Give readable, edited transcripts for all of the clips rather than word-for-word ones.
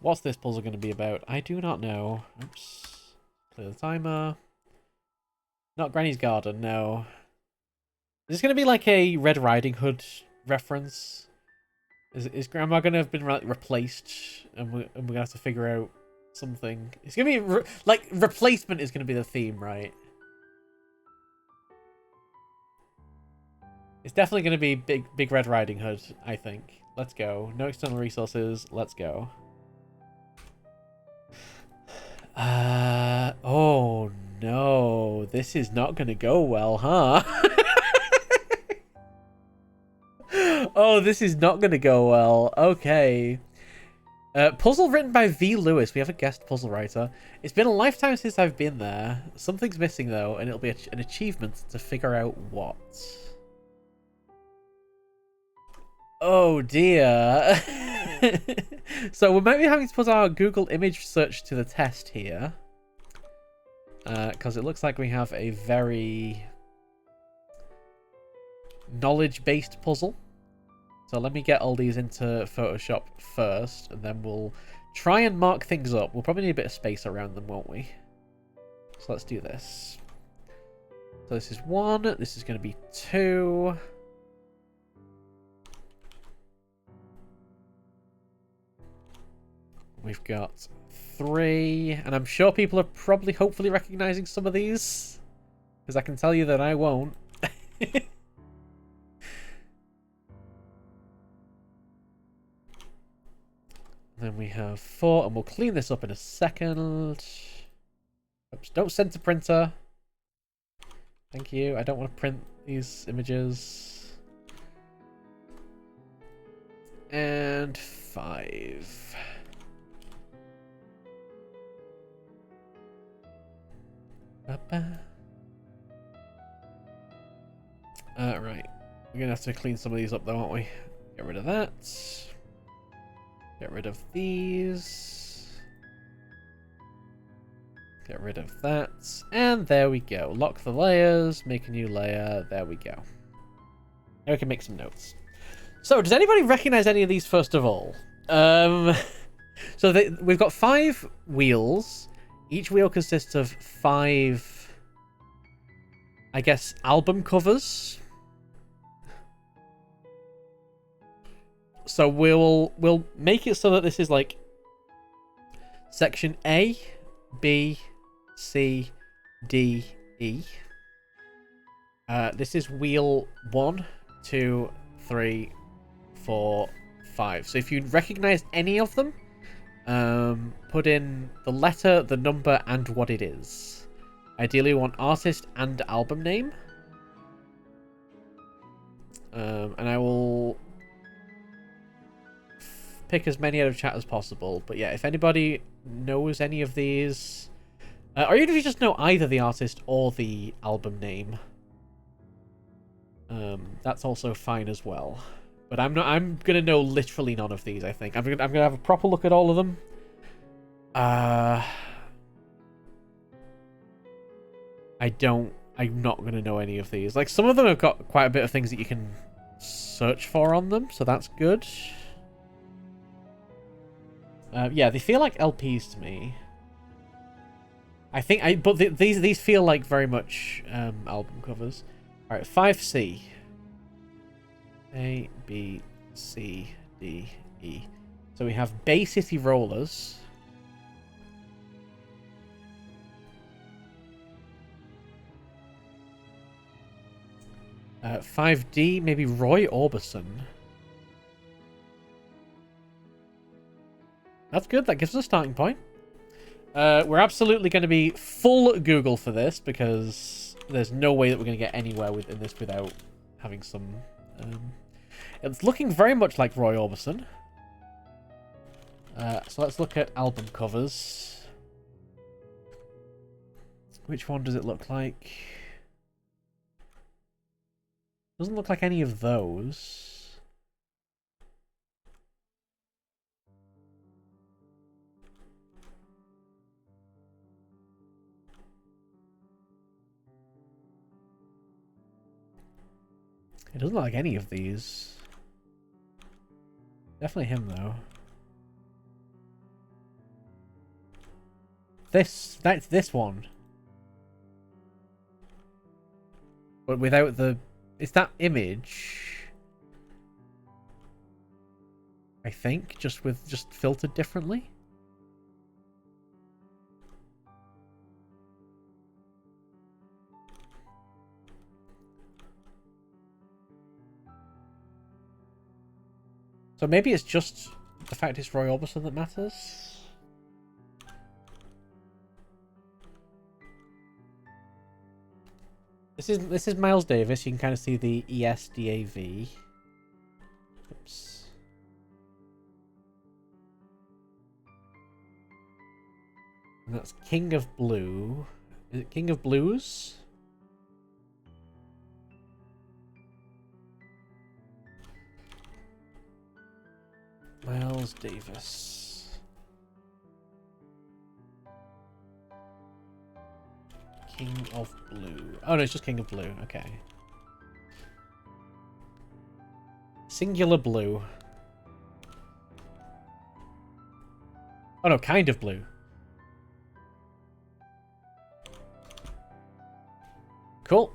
What's this puzzle going to be about? I do not know. Oops. Clear the timer. Not Granny's Garden, no. Is this going to be like a Red Riding Hood reference? Is Grandma going to have been replaced and we're going to have to figure out something? It's going to be... like, replacement is going to be the theme, right? It's definitely going to be Big Red Riding Hood, I think. Let's go. No external resources. Let's go. Oh no. This is not going to go well, huh? Oh, this is not going to go well. Okay. Puzzle written by V. Lewis. We have a guest puzzle writer. It's been a lifetime since I've been there. Something's missing, though, and it'll be an achievement to figure out what. Oh, dear. So we might be having to put our Google image search to the test here. Because it looks like we have a very knowledge-based puzzle. So let me get all these into Photoshop first, and then we'll try and mark things up. We'll probably need a bit of space around them, won't we? So let's do this. So this is 1. This is going to be 2. We've got 3. And I'm sure people are probably hopefully recognizing some of these. Because I can tell you that I won't. Then we have 4, and we'll clean this up in a second. Oops, don't send to printer. Thank you. I don't want to print these images. And 5. Right. We're going to have to clean some of these up though, aren't we? Get rid of that. Get rid of these. Get rid of that. And there we go. Lock the layers. Make a new layer. There we go. Now we can make some notes. So, does anybody recognize any of these first of all? So we've got 5 wheels. Each wheel consists of 5, I guess, album covers. So we'll make it so that this is like section A, B, C, D, E. This is wheel 1, 2, 3, 4, 5. So if you recognize any of them, put in the letter, the number, and what it is. Ideally, we want artist and album name. And I will pick as many out of chat as possible. But yeah, if anybody knows any of these, or even if you just know either the artist or the album name, that's also fine as well. But I'm gonna know literally none of these. I think I'm gonna have a proper look at all of them. I'm not gonna know any of these. Like, some of them have got quite a bit of things that you can search for on them, so that's good. Yeah, they feel like LPs to me. I think but these feel like very much album covers. All right, 5C. A, B, C, D, E. So we have Bay City Rollers. Uh, 5D, maybe Roy Orbison. That's good. That gives us a starting point. We're absolutely going to be full Google for this, because there's no way that we're going to get anywhere within this without having some... It's looking very much like Roy Orbison. So let's look at album covers. Which one does it look like? Doesn't look like any of those. It doesn't look like any of these. Definitely him, though. That's this one. But without the... It's that image. I think, just filtered differently. So maybe it's just the fact it's Roy Orbison that matters. This is Miles Davis. You can kind of see the ESDAV. Oops. And that's King of Blue. Is it King of Blues? Miles Davis. King of Blue. Oh no, it's just King of Blue. Okay. Singular blue. Oh no, kind of blue. Cool.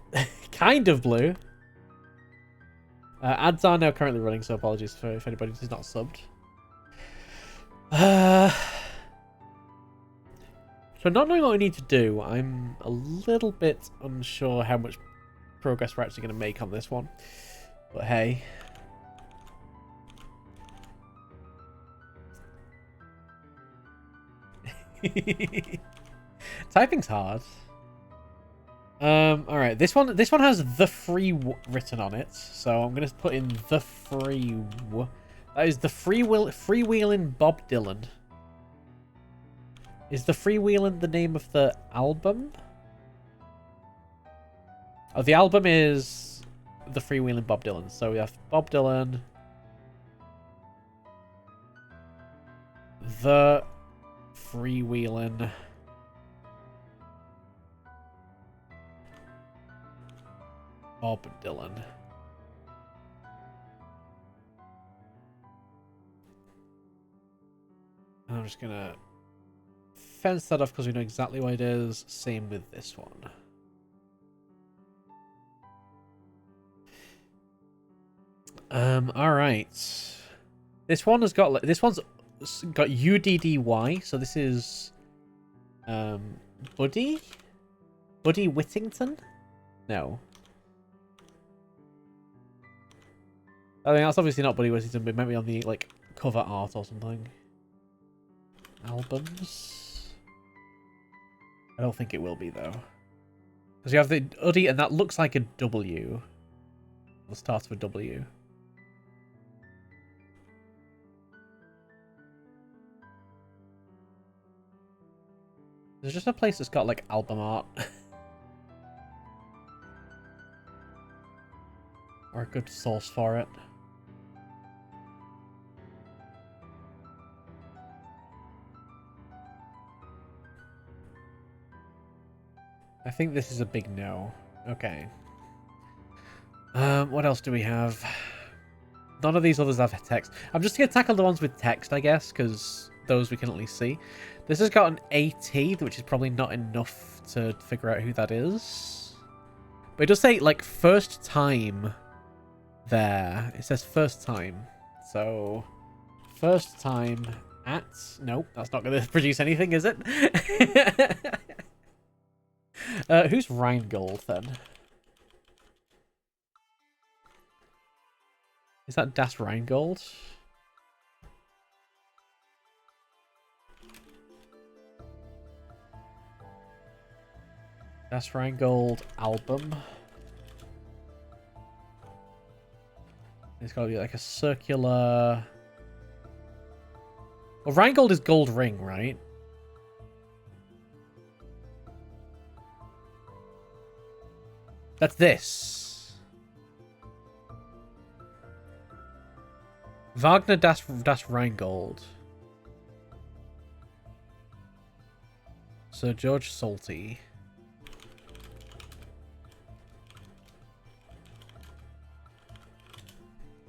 Kind of blue. Ads are now currently running, so apologies if anybody who's not subbed. So not knowing what we need to do, I'm a little bit unsure how much progress we're actually going to make on this one. But hey. Typing's hard. Alright, this one has the free written on it, so I'm gonna put in the free. That is the freewheeling Bob Dylan. Is the freewheeling the name of the album? Oh, the album is the freewheeling Bob Dylan. So we have Bob Dylan, the freewheeling Bob Dylan. And I'm just gonna fence that off because we know exactly what it is. Same with this one. All right. This one's got UDDY. So this is Buddy Whittington. No. I mean, that's obviously not Buddy Whittington, but it might be on the like cover art or something. Albums. I don't think it will be though, because you have the Uddy, and that looks like a W. It starts with W. There's just a place that's got like album art. Or a good source for it. I think this is a big no. Okay. What else do we have? None of these others have text. I'm just going to tackle the ones with text, I guess, because those we can at least see. This has got an AT, which is probably not enough to figure out who that is. But it does say, like, first time there. It says first time. So, first time at... Nope, that's not going to produce anything, is it? Who's Rheingold, then? Is that Das Rheingold? Das Rheingold album. It's got to be like a circular... Well, Rheingold is gold ring, right? That's this. Wagner das Rheingold. Sir George Salty.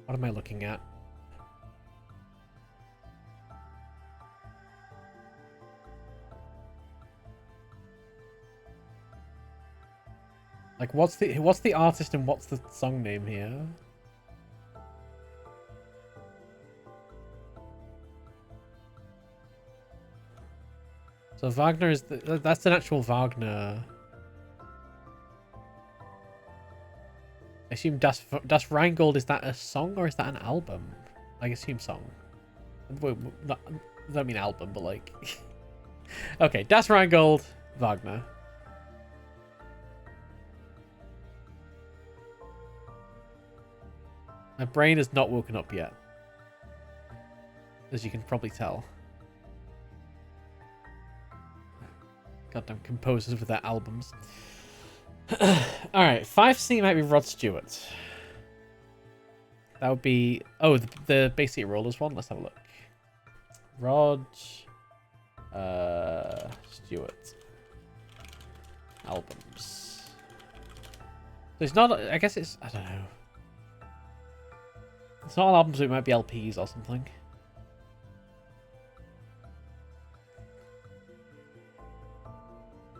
What am I looking at? Like, what's the artist and what's the song name here? So Wagner is that's an actual Wagner. I assume Das Rheingold, is that a song or is that an album? I assume song. Wait, not, I don't mean album, but like... Okay, Das Rheingold, Wagner. My brain has not woken up yet. As you can probably tell. Goddamn composers with their albums. Alright, 5C might be Rod Stewart. That would be... Oh, the basic rollers one. Let's have a look. Rod... Stewart. Albums. So it's not... I guess it's... I don't know. It's not albums, it might be LPs or something.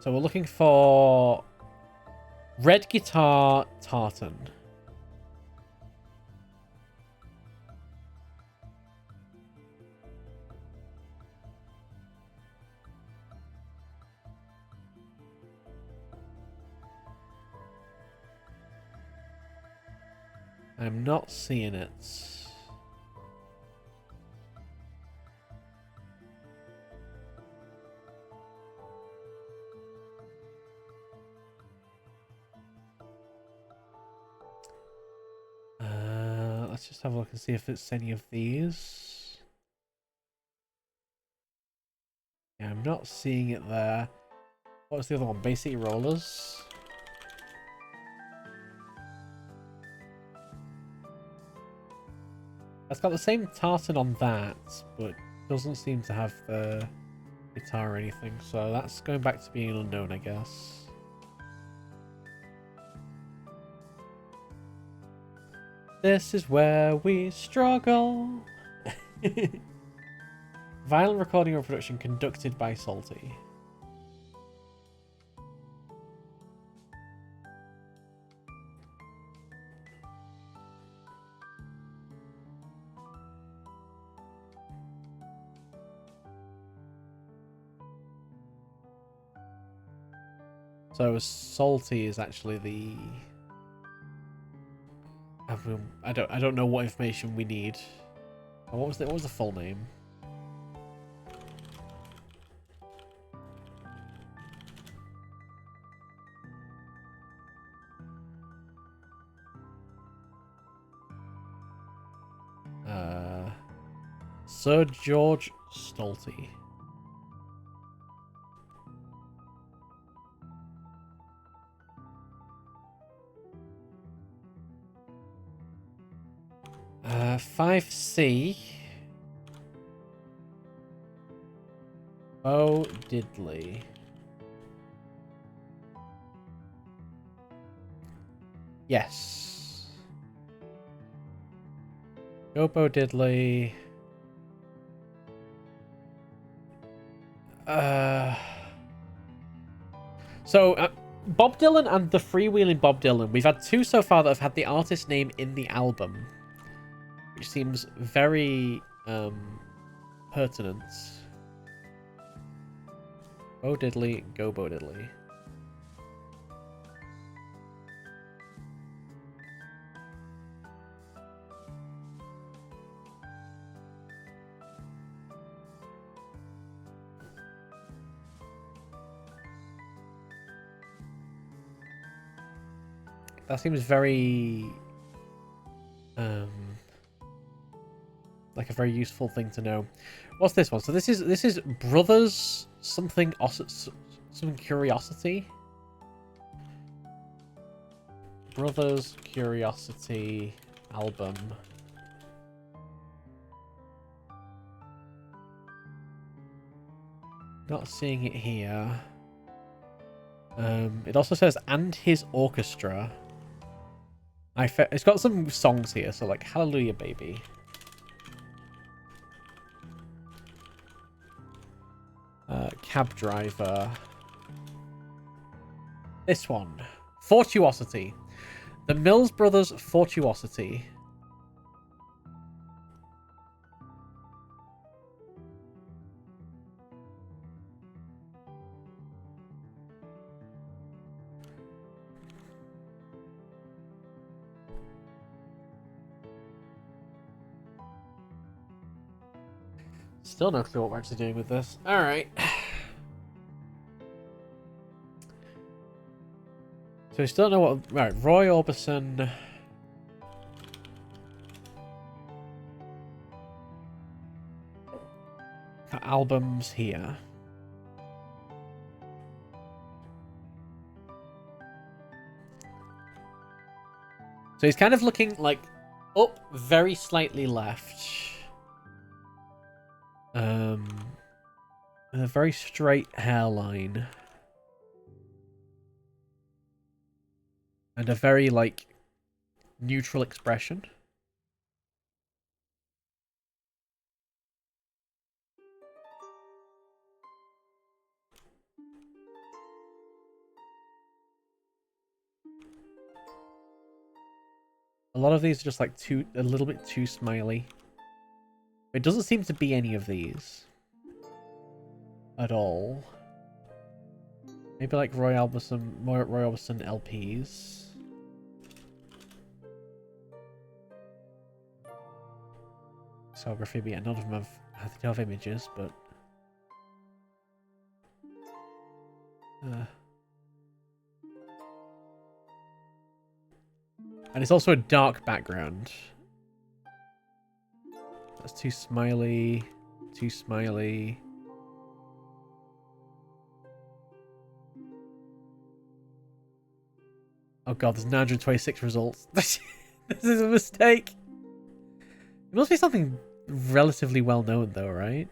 So we're looking for... Red Guitar Tartan. I'm not seeing it. Let's just have a look and see if it's any of these. Yeah, I'm not seeing it there. What was the other one? Basic Rollers. That's got the same tartan on that, but doesn't seem to have the guitar or anything. So that's going back to being unknown, I guess. This is where we struggle. Violent recording or production conducted by Salty. So Salty is actually the... I don't know what information we need. Oh, what was the full name? Sir George Stolte. Uh, 5C. Bo Diddley. Yes. Go Bo Diddley. Bob Dylan and the Freewheeling Bob Dylan. We've had two so far that have had the artist name in the album, which seems very pertinent. Bo Diddley, go Bo Diddley. That seems very like a very useful thing to know. What's this one? So this is Brothers something Curiosity. Brothers Curiosity album. Not seeing it here. It also says and his orchestra. It's got some songs here, so like Hallelujah Baby. Cab Driver. This one. Fortuosity. The Mills Brothers Fortuosity. Still no clue what we're actually doing with this. Alright. So we still don't know what... Right, Roy Orbison... albums here. So he's kind of looking like up very slightly left. With a very straight hairline. And a very, like, neutral expression. A lot of these are just like a little bit too smiley. It doesn't seem to be any of these. At all. Maybe like Roy Orbison LPs. Discography, but yeah, none of them have images, but... And it's also a dark background. That's too smiley. Too smiley. Oh god, there's 926 results. This is a mistake. It must be something relatively well known though, right?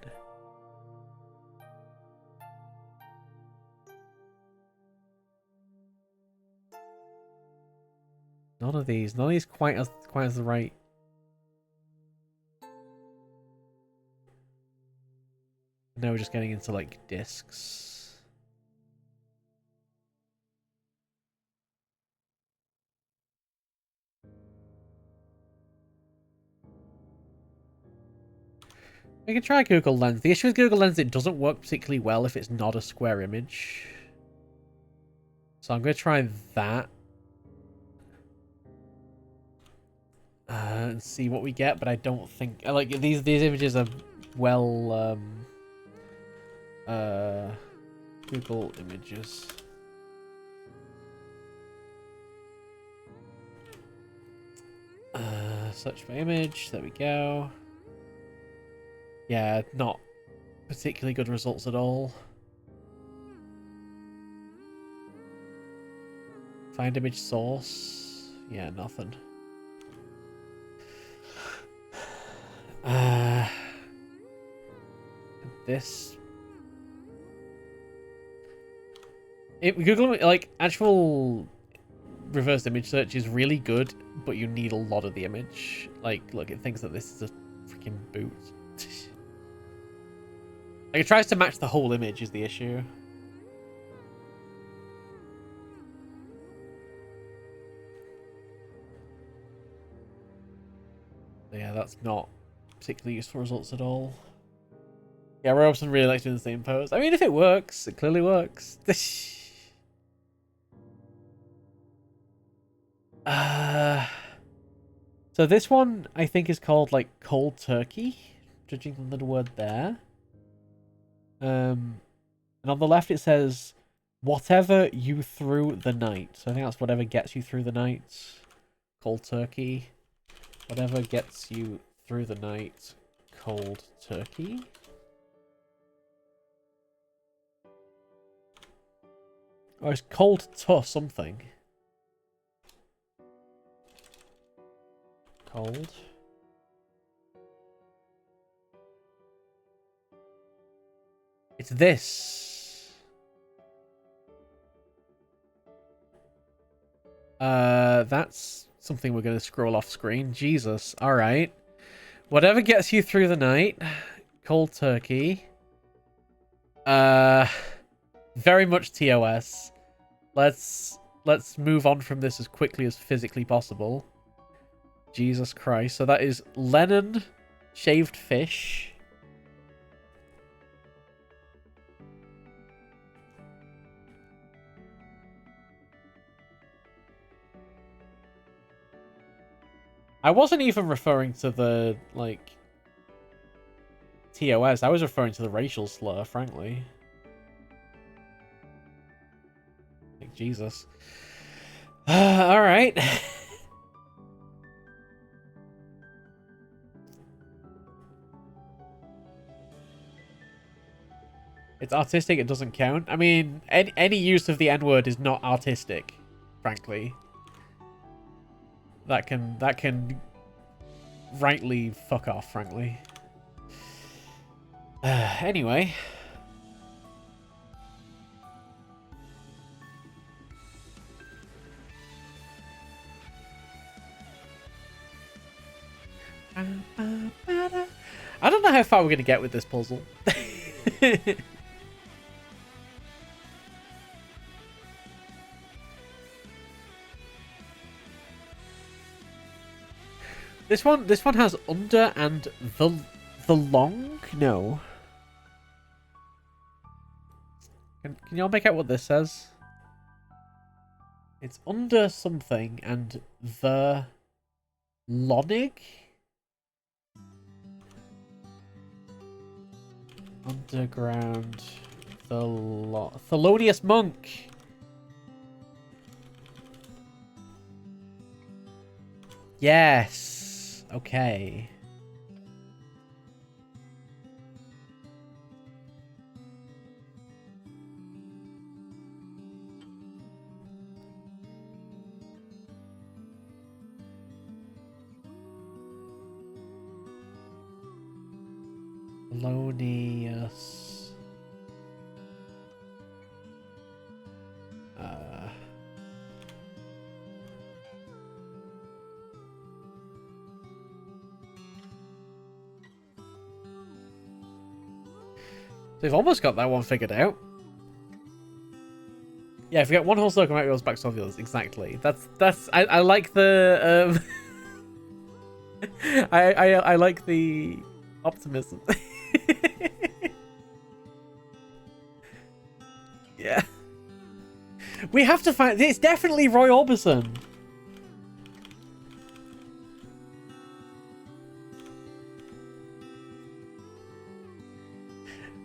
None of these quite as the right. Now we're just getting into like discs. We can try Google Lens. The issue with Google Lens, it doesn't work particularly well if it's not a square image. So I'm going to try that. And see what we get, but I don't think... Like, these images are well... Google Images. Search for image. There we go. Yeah, not particularly good results at all. Find image source. Yeah, nothing. This. Google, like, actual reverse image search is really good, but you need a lot of the image. Like, look, it thinks that this is a freaking boot. Like, it tries to match the whole image is the issue. Yeah, that's not particularly useful results at all. Yeah, Robson really likes doing the same pose. I mean, if it works, it clearly works. So this one, I think, is called, like, Cold Turkey, judging from the word there. And on the left it says, whatever you through the night. So I think that's whatever gets you through the night. Cold Turkey. Whatever gets you through the night. Cold Turkey. Oh, it's cold to something. Cold. It's this. That's something we're going to scroll off screen. Jesus. All right. Whatever gets you through the night. Cold Turkey. Very much TOS. Let's let's move on from this as quickly as physically possible. Jesus Christ. So that is Lennon, shaved fish. I wasn't even referring to the, like, TOS. I was referring to the racial slur, frankly. Like, Jesus. Alright. It's artistic, it doesn't count. I mean, any use of the N-word is not artistic, frankly. That can rightly fuck off, frankly. Anyway. I don't know how far we're going to get with this puzzle. This one has under and the long? No. Can y'all make out what this says? It's under something and the Lonig? Underground Thelonious Monk. Yes. Okay. Thelonious. They've almost got that one figured out. Yeah, if you get one whole circle, it goes back to all the others. Exactly. I like the I like the optimism. Yeah. We have to find. It's definitely Roy Orbison.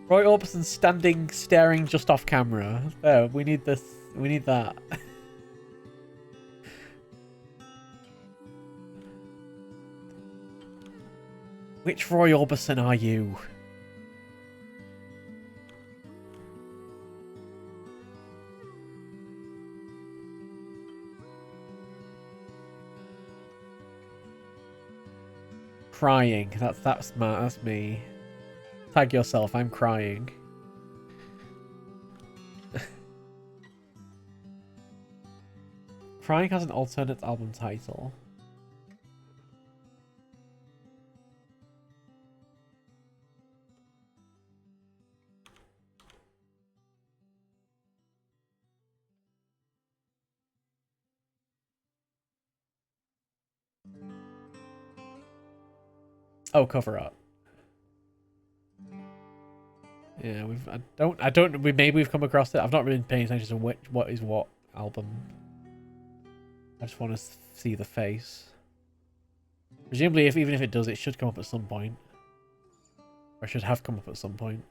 Roy Orbison standing, staring just off camera. Oh, we need this. We need that. Which Roy Orbison are you? Crying. That's me. Tag yourself, I'm crying. Crying has an alternate album title. Oh, cover art. Yeah, maybe we've come across it. I've not really paying attention to what is what album. I just want to see the face. Presumably, even if it does, it should come up at some point. Or it should have come up at some point.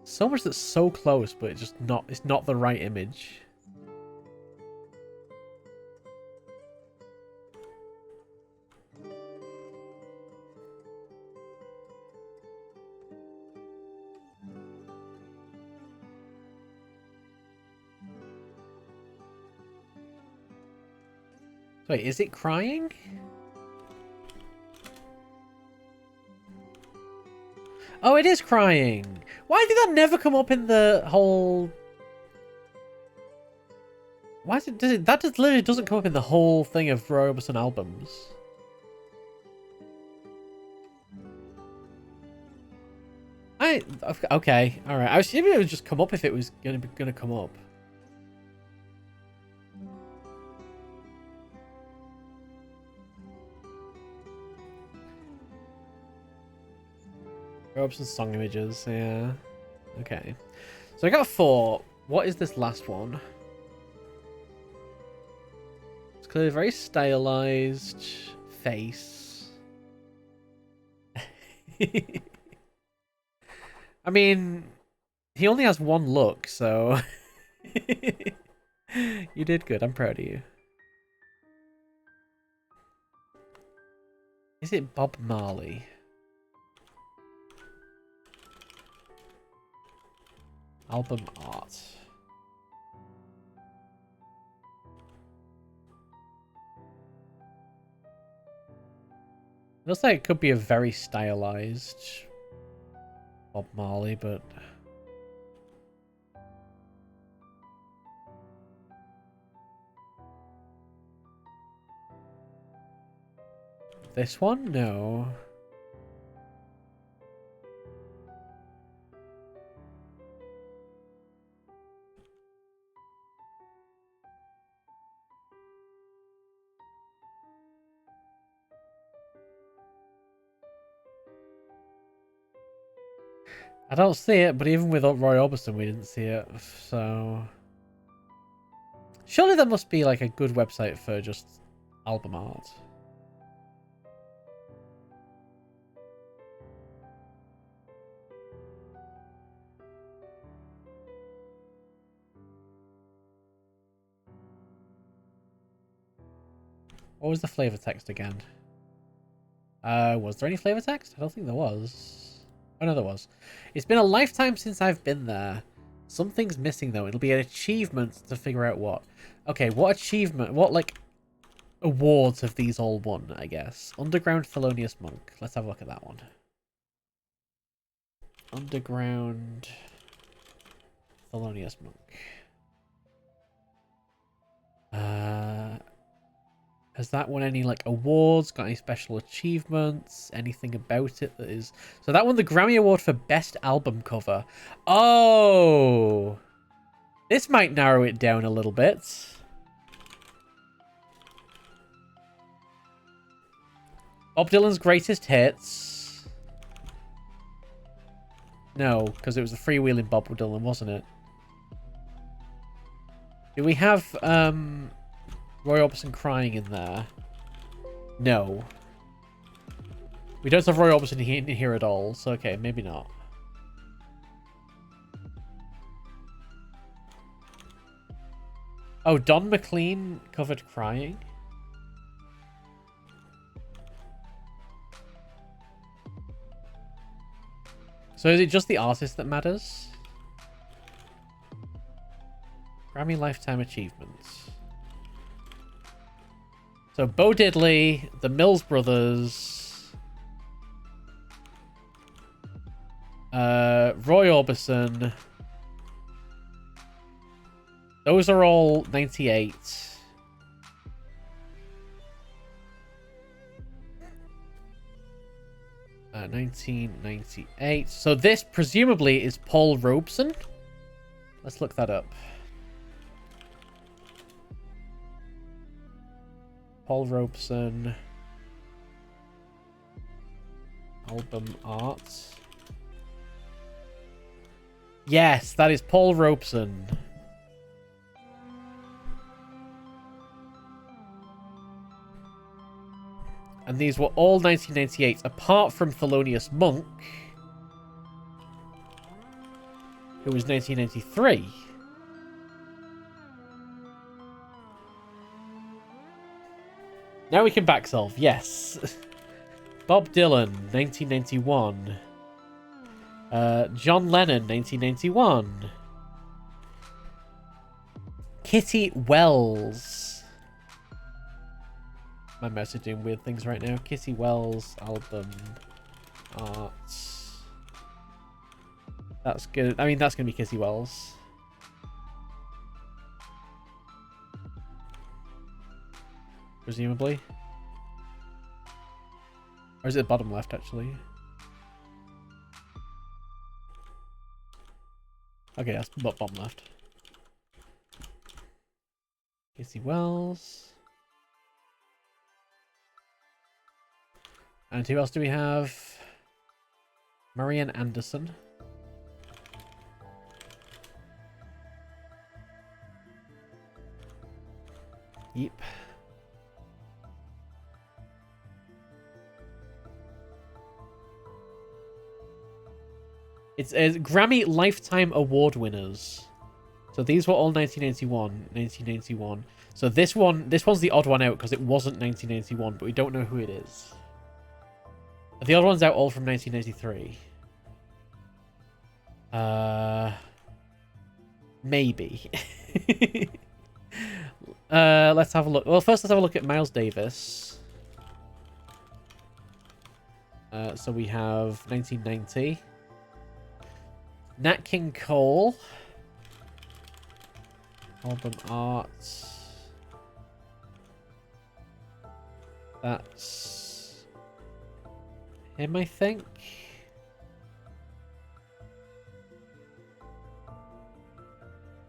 So much that's so close, but it's not the right image. Wait, is it crying? Oh, it is crying. Why did that never come up in the whole... Why is it? That just literally doesn't come up in the whole thing of Roy Orbison albums. Okay, all right. I was assuming it would just come up if it was gonna come up. Roy Orbison song images, yeah. Okay, so I got 4. What is this last one? It's clearly a very stylized face. I mean, he only has one look, so you did good. I'm proud of you. Is it Bob Marley? Album art. Looks like it could be a very stylized Bob Marley, but this one? No. I don't see it, but even with Roy Orbison, we didn't see it, so... Surely there must be, like, a good website for just album art. What was the flavor text again? Was there any flavor text? I don't think there was. Oh, no, there was. It's been a lifetime since I've been there. Something's missing, though. It'll be an achievement to figure out what. Okay, what achievement? What, like, awards have these all won, I guess? Underground Thelonious Monk. Let's have a look at that one. Underground Thelonious Monk. Has that won any, like, awards? Got any special achievements? Anything about it that is... So that won the Grammy Award for Best Album Cover. Oh! This might narrow it down a little bit. Bob Dylan's Greatest Hits. No, because it was the freewheeling Bob Dylan, wasn't it? Do we have, Roy Orbison crying in there? No. We don't have Roy Orbison in here at all, so okay, maybe not. Oh, Don McLean covered crying? So is it just the artist that matters? Grammy Lifetime Achievements. So Bo Diddley, the Mills Brothers, Roy Orbison. Those are all 98. Uh, 1998. So this presumably is Paul Robeson. Let's look that up. Paul Robeson. Album art. Yes, that is Paul Robeson. And these were all 1998, apart from Thelonious Monk, who was 1993. Now we can back solve, yes. Bob Dylan, 1991. John Lennon, 1991. Kitty Wells. My mouse is doing weird things right now. Kitty Wells album art. That's good. I mean, that's going to be Kitty Wells. presumably. Or is it the bottom left, actually? Okay, that's bottom left. Casey Wells. And who else do we have? Marian Anderson. Yep. It's Grammy Lifetime Award winners. So these were all 1991. So this one's the odd one out because it wasn't 1991, but we don't know who it is. The other one's out all from 1983. Maybe. Let's have a look. Well, first let's have a look at Miles Davis. So we have 1990. Nat King Cole. Album art. That's him, I think.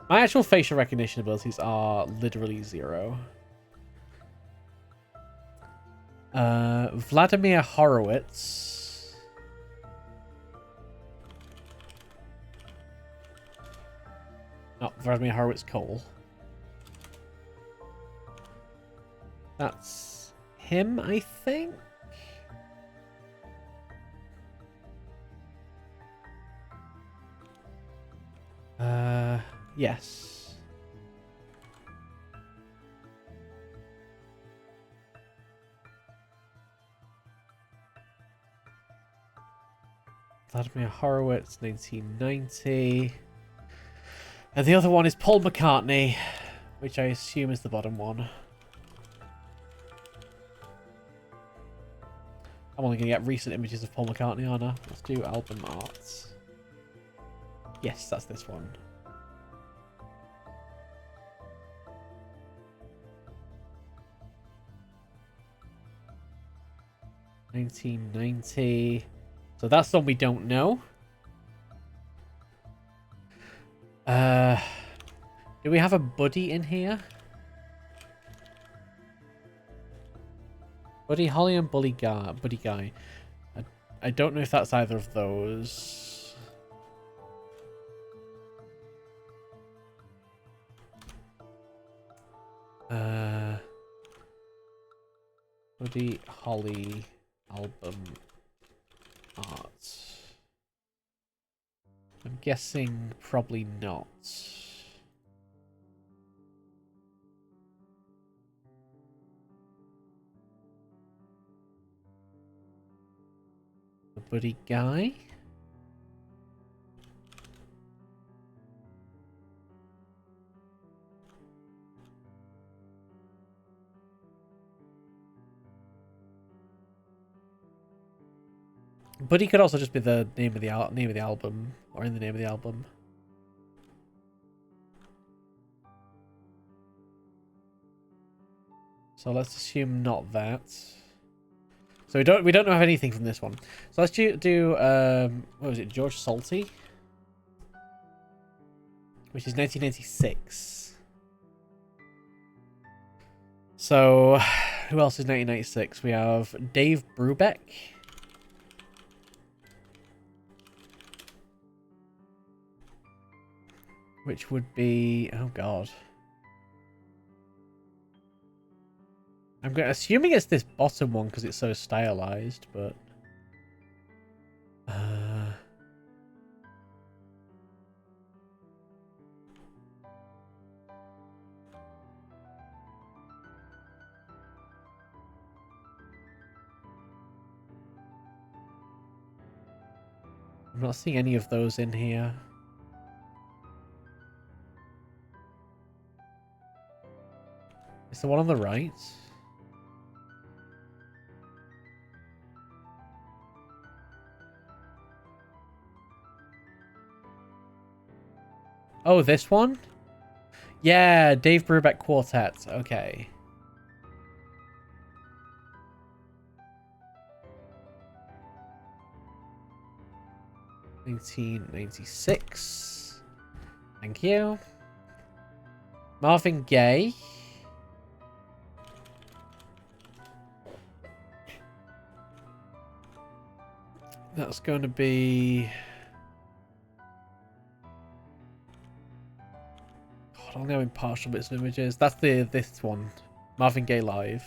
My actual facial recognition abilities are literally 0. Vladimir Horowitz. Not Vladimir Horowitz Cole. That's him, I think. Yes. Vladimir Horowitz, 1990. And the other one is Paul McCartney, which I assume is the bottom one. I'm only going to get recent images of Paul McCartney, aren't I? Let's do album art. Yes, that's this one. $1990. So that's the one we don't know. Do we have a Buddy in here? Buddy Holly and Buddy Guy. I don't know if that's either of those. Buddy Holly album art. I'm guessing probably not. The Buddy Guy. Buddy could also just be the name of the album, or in the name of the album. So let's assume not that. So we don't know anything from this one. So let's do what was it, George Salty, which is 1986. So who else is 1996? We have Dave Brubeck. Which would be, oh god. I'm assuming it's this bottom one because it's so stylized, but I'm not seeing any of those in here. It's the one on the right. Oh, this one? Yeah, Dave Brubeck Quartet. Okay. 1996. Thank you. Marvin Gaye. That's going to be... God, I'm going partial bits of images. That's this one. Marvin Gaye Live.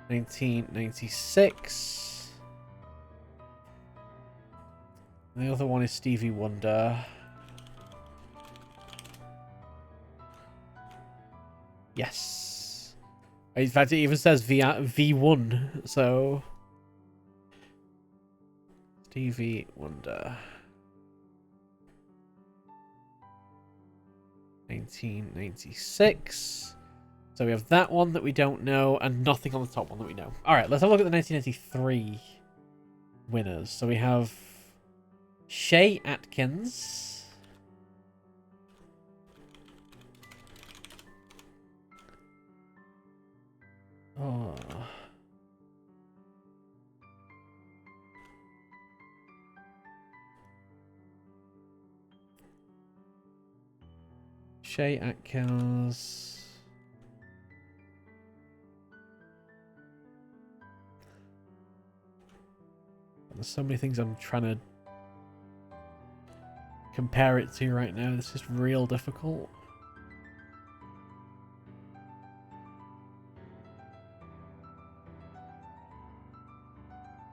$1996. The other one is Stevie Wonder. Yes. In fact, it even says V1. So Stevie Wonder. 1996. So we have that one that we don't know, and nothing on the top one that we know. Alright, let's have a look at the 1993 winners. So we have Shay Atkins. Oh. Shay Atkins. There's so many things I'm trying to compare it to right now. This is real difficult.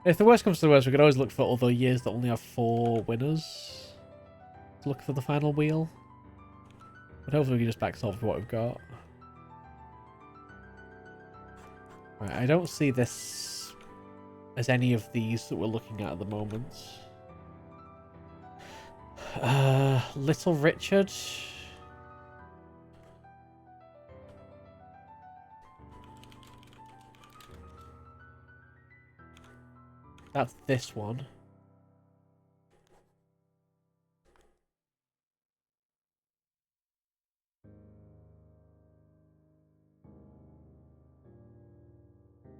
If the worst comes to the worst, we could always look for other years that only have 4 winners to look for the final wheel. But hopefully we can just back solve what we've got. Right, I don't see this as any of these that we're looking at the moment. Little Richard. That's this one.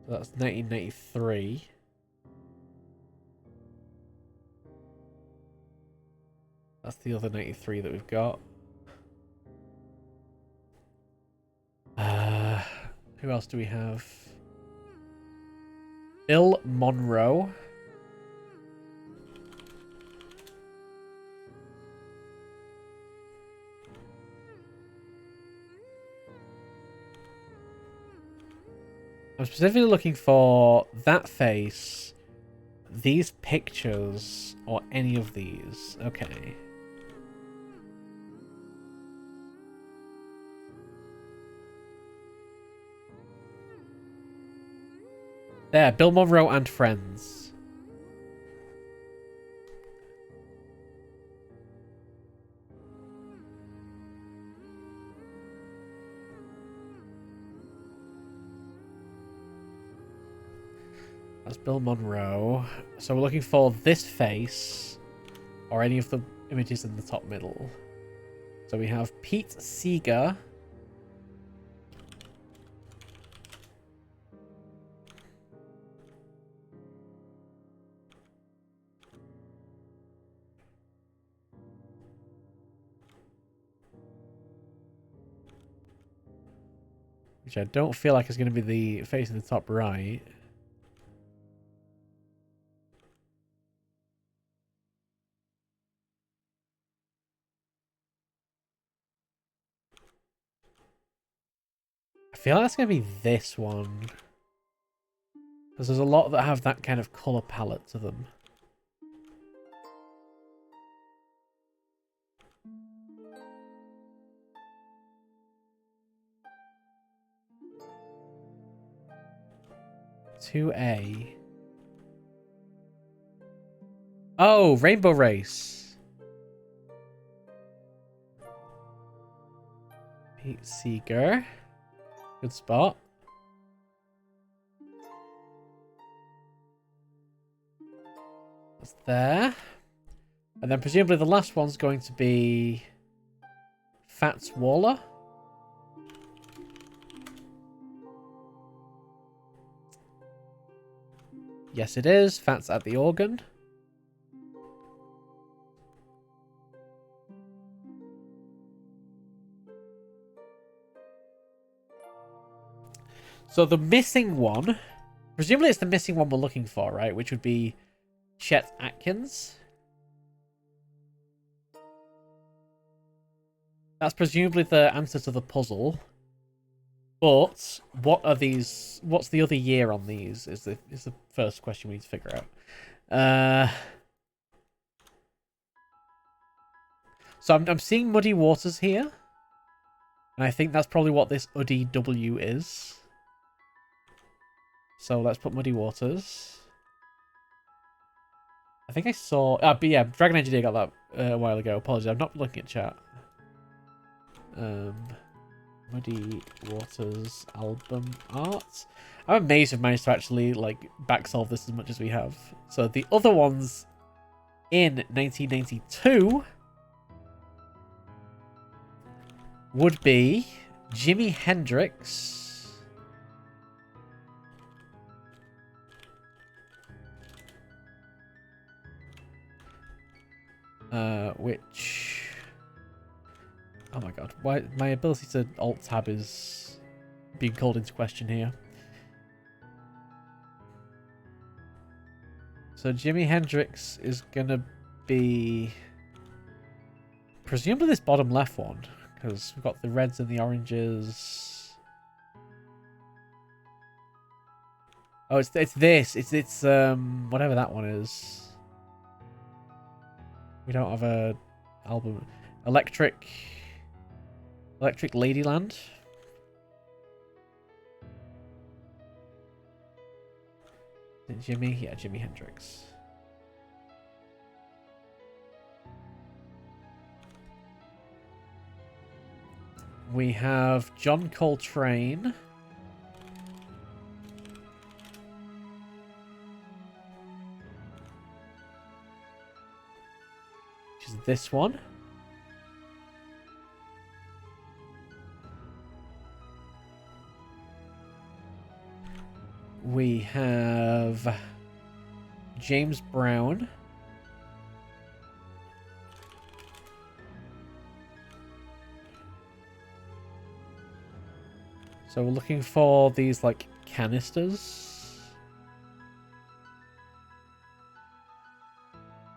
So that's 1993. That's the other 93 that we've got. Who else do we have? Bill Monroe. I'm specifically looking for that face, these pictures, or any of these. Okay. There, Bill Monroe and Friends. That's Bill Monroe. So we're looking for this face, or any of the images in the top middle. So we have Pete Seeger. Which I don't feel like is going to be the face in the top right. I feel like that's going to be this one. Because there's a lot that have that kind of colour palette to them. (2A). Oh, Rainbow Race. Pete Seeger. Good spot. That's there. And then presumably the last one's going to be Fats Waller. Yes, it is. Fats at the organ. So the missing one, presumably it's the missing one we're looking for, right? Which would be Chet Atkins. That's presumably the answer to the puzzle. But what are these? What's the other year on these? Is the first question we need to figure out. So I'm seeing Muddy Waters here, and I think that's probably what this Uddy W is. So let's put Muddy Waters. I think I saw. But yeah, Dragon Engineer got that a while ago. Apologies, I'm not looking at chat. Muddy Waters album art. I'm amazed we've managed to actually like back solve this as much as we have. So the other ones in 1992 would be Jimi Hendrix, which, oh my god, why my ability to alt tab is being called into question here. So Jimi Hendrix is gonna be presumably this bottom left one, because we've got the reds and the oranges. Oh, it's this. It's whatever that one is. We don't have a album. Electric Ladyland. Is it Jimmy? Yeah, Jimi Hendrix. We have John Coltrane. Which is this one. We have James Brown. So we're looking for these like canisters.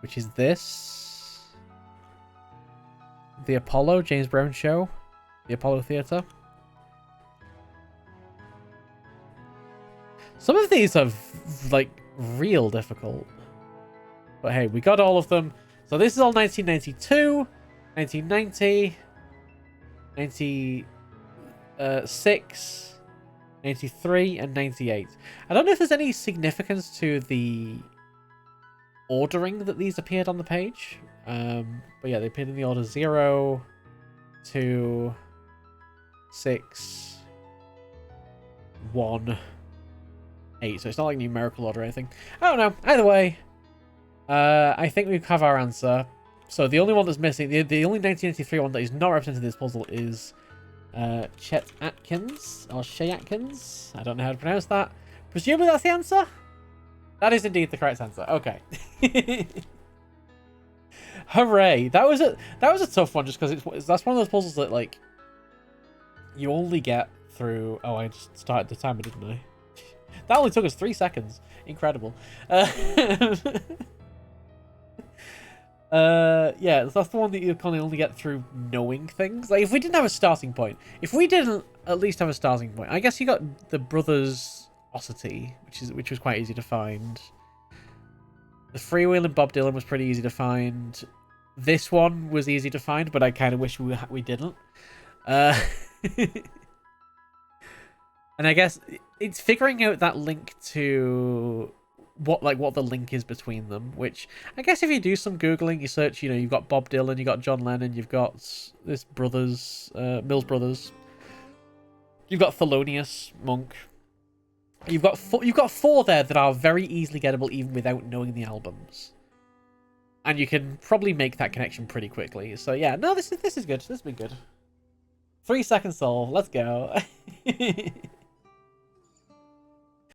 Which is this. The Apollo, James Brown show. The Apollo Theatre. Some of these are, like, real difficult. But hey, we got all of them. So this is all 1992, 1990, 96, 93, and 98. I don't know if there's any significance to the ordering that these appeared on the page. But yeah, they appeared in the order 0, 2, 6, 1... 8, so it's not like numerical order or anything. I don't know. Either way, I think we have our answer. So the only one that's missing, the only 1983 one that is not represented in this puzzle is Chet Atkins, or Shay Atkins. I don't know how to pronounce that. Presumably that's the answer? That is indeed the correct answer. Okay. Hooray. That was a tough one just because that's one of those puzzles that, like, you only get through... Oh, I just started the timer, didn't I? That only took us 3 seconds. Incredible. Yeah, that's the one that you kind of only get through knowing things. Like, if we didn't have a starting point, if we didn't at least have a starting point, I guess you got the Brothers Ossity, which was quite easy to find. The Freewheeling Bob Dylan was pretty easy to find. This one was easy to find, but I kind of wish we didn't. And I guess it's figuring out that link to what the link is between them, which I guess if you do some Googling, you search, you know, you've got Bob Dylan, you've got John Lennon, you've got this Mills Brothers, you've got Thelonious Monk. You've got 4 there that are very easily gettable even without knowing the albums. And you can probably make that connection pretty quickly. So yeah, no, this is good. This has been good. 3 second solve. Let's go.